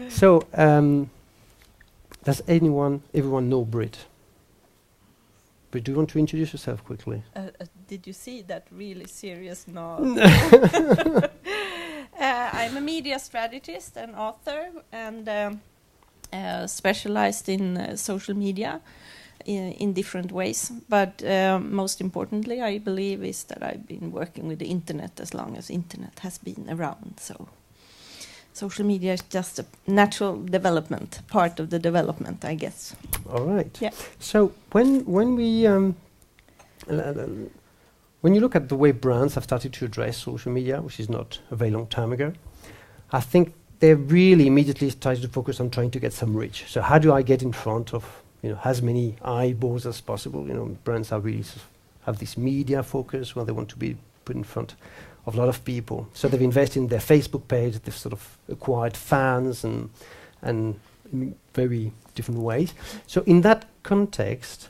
So, does everyone know Brit? Brit, do you want to introduce yourself quickly? Did you see that really serious nod? I'm a media strategist and author, and specialized in social media in different ways. But most importantly, I believe, is that I've been working with the internet as long as internet has been around. So social media is just a natural development, part of the development, I guess. All right. Yeah. So when you look at the way brands have started to address social media, which is not a very long time ago, I think they really immediately started to focus on trying to get some reach. So how do I get in front of as many eyeballs as possible? Brands are really have this media focus where they want to be put in front of a lot of people. So they've invested in their Facebook page. They've sort of acquired fans and in very different ways. So in that context,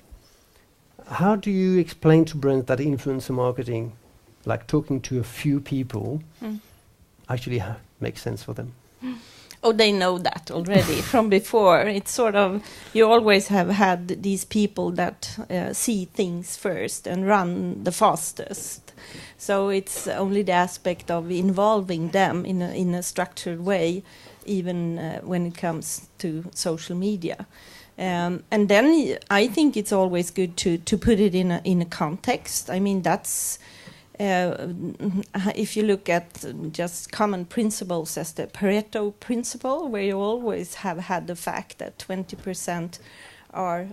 how do you explain to brands that influencer marketing, like talking to a few people, actually makes sense for them? Oh, they know that already from before. It's sort of, you always have had these people that see things first and run the fastest. So it's only the aspect of involving them in a structured way, even when it comes to social media. And then I think it's always good to put it in a context. I mean, that's if you look at just common principles as the Pareto principle, where you always have had the fact that 20% are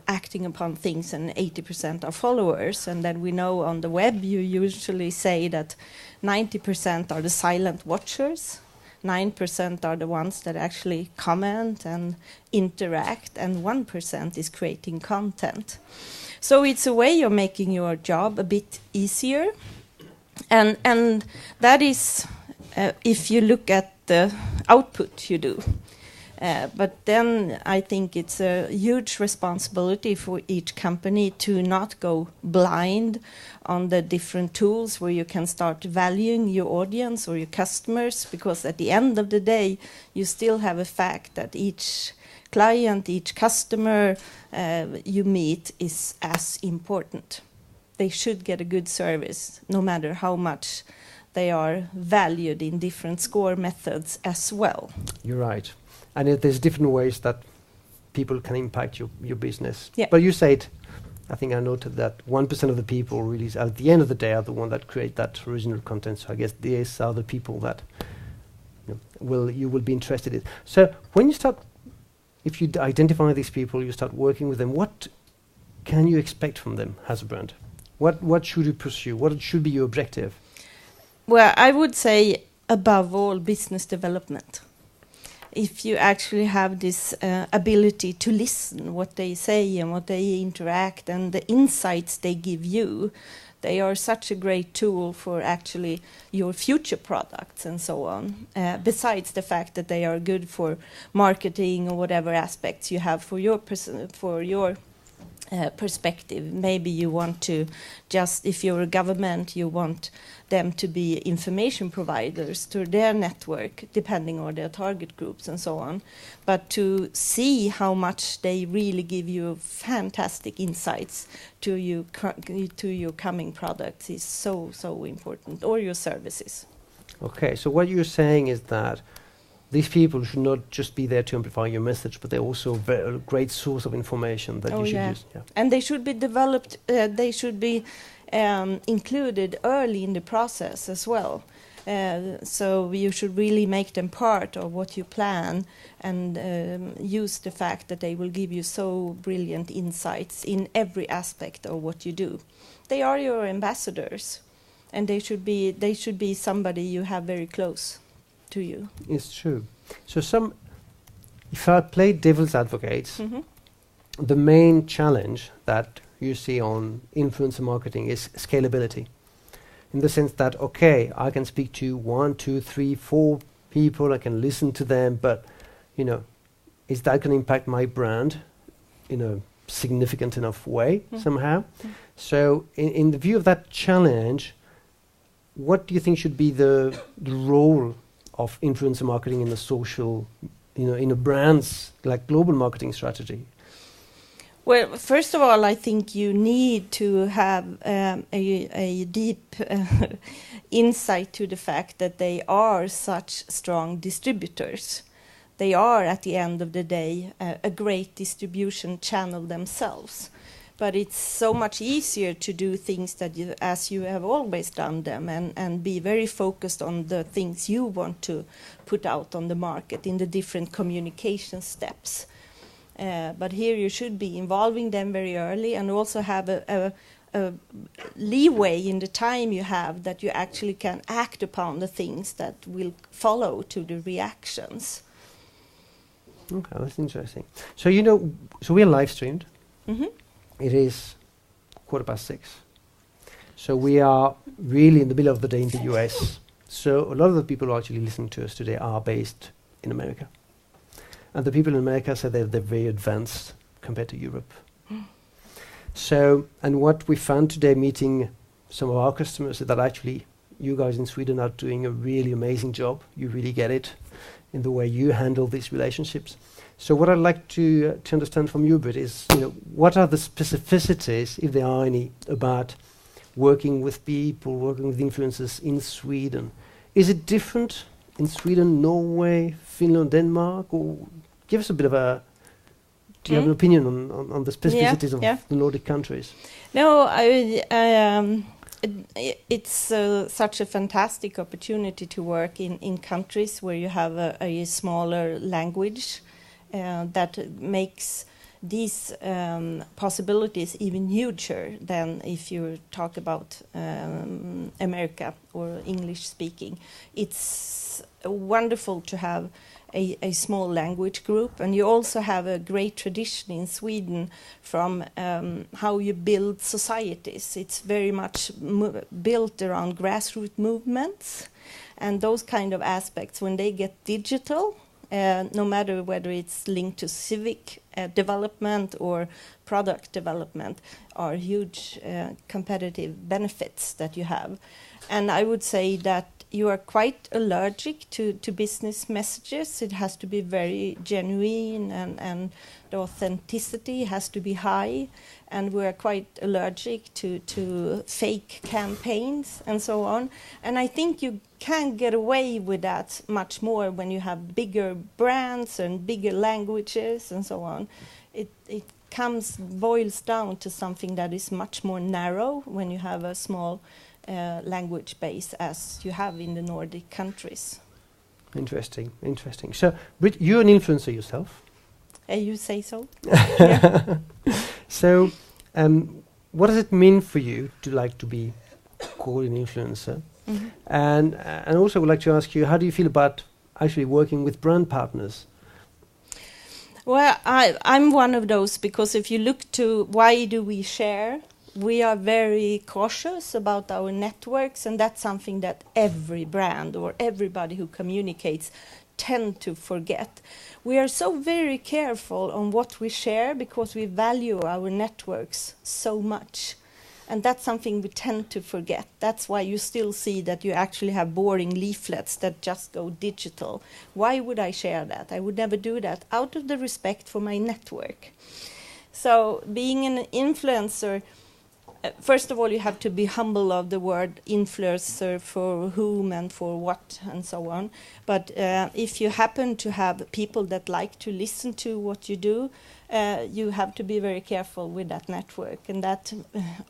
acting upon things and 80% are followers. And then we know on the web you usually say that 90% are the silent watchers, 9% are the ones that actually comment and interact, and 1% is creating content. So it's a way of making your job a bit easier. And that is if you look at the output you do. But then I think it's a huge responsibility for each company to not go blind on the different tools where you can start valuing your audience or your customers, because at the end of the day, you still have a fact that each client, each customer you meet is as important. They should get a good service, no matter how much they are valued in different score methods as well. You're right. And there's different ways that people can impact your business. Yeah. But you said, I think I noted that 1% of the people really, at the end of the day, are the one that create that original content. So I guess these are the people that you will be interested in. So when you start, if you identify these people, you start working with them, what can you expect from them as a brand? What should you pursue? What should be your objective? Well, I would say above all business development. If you actually have this ability to listen what they say and what they interact and the insights they give you, they are such a great tool for actually your future products and so on. Besides the fact that they are good for marketing or whatever aspects you have for your perspective. Maybe you want to just, if you're a government, you want them to be information providers to their network, depending on their target groups and so on. But to see how much they really give you fantastic insights to your coming products is so, so important, or your services. Okay, so what you're saying is that these people should not just be there to amplify your message, but they're also a great source of information that you should use. Yeah. And they should be developed, they should be included early in the process as well. So you should really make them part of what you plan and use the fact that they will give you so brilliant insights in every aspect of what you do. They are your ambassadors, and they should be somebody you have very close to you. It's true. So if I play devil's advocate, the main challenge that you see on influencer marketing is scalability. In the sense that, okay, I can speak to 1, 2, 3, 4 people, I can listen to them, but, is that going to impact my brand in a significant enough way somehow? So in the view of that challenge, what do you think should be the role of influencer marketing in the social in a brand's like global marketing strategy? Well, first of all, I think you need to have a deep insight to the fact that they are such strong distributors. They are, at the end of the day, a great distribution channel themselves. But it's so much easier to do things that as you have always done them, and be very focused on the things you want to put out on the market in the different communication steps. But here you should be involving them very early, and also have a leeway in the time you have that you actually can act upon the things that will follow to the reactions. Okay, that's interesting. So so we are live streamed. Mm-hmm. It is 6:15. So we are really in the middle of the day in the US. So a lot of the people who are actually listening to us today are based in America. And the people in America say they're very advanced compared to Europe. So, and what we found today meeting some of our customers is that actually you guys in Sweden are doing a really amazing job. You really get it in the way you handle these relationships. So what I'd like to understand from you, Brit, is what are the specificities, if there are any, about working with people, working with influencers in Sweden? Is it different in Sweden, Norway, Finland, Denmark, or give us a bit of a... Do you have an opinion on the specificities of the Nordic countries? No, it's such a fantastic opportunity to work in countries where you have a smaller language that makes these possibilities even huger than if you talk about America or English speaking. It's wonderful to have a small language group, and you also have a great tradition in Sweden from how you build societies. It's very much built around grassroots movements, and those kind of aspects, when they get digital, no matter whether it's linked to civic development or product development, are huge competitive benefits that you have. And I would say that you are quite allergic to business messages. It has to be very genuine, and the authenticity has to be high. And we are quite allergic to fake campaigns and so on. And I think you can get away with that much more when you have bigger brands and bigger languages and so on. It boils down to something that is much more narrow when you have a small language base as you have in the Nordic countries. Interesting. So, Brit, you're an influencer yourself. You say so? So, what does it mean for you to be called an influencer? Mm-hmm. And also, I would like to ask you, how do you feel about actually working with brand partners? Well, I'm one of those, because if you look to why do we share, we are very cautious about our networks, and that's something that every brand or everybody who communicates tend to forget. We are so very careful on what we share because we value our networks so much. And that's something we tend to forget. That's why you still see that you actually have boring leaflets that just go digital. Why would I share that? I would never do that, out of the respect for my network. So being an influencer, first of all, you have to be humble of the word influencer, for whom and for what and so on. But if you happen to have people that like to listen to what you do, you have to be very careful with that network. And that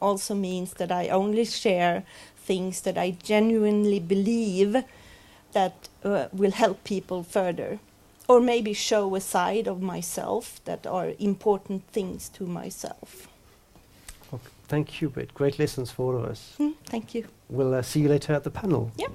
also means that I only share things that I genuinely believe that will help people further, or maybe show a side of myself that are important things to myself. Okay. Thank you, Brit. Great lessons for all of us. Thank you. We'll see you later at the panel. Yep.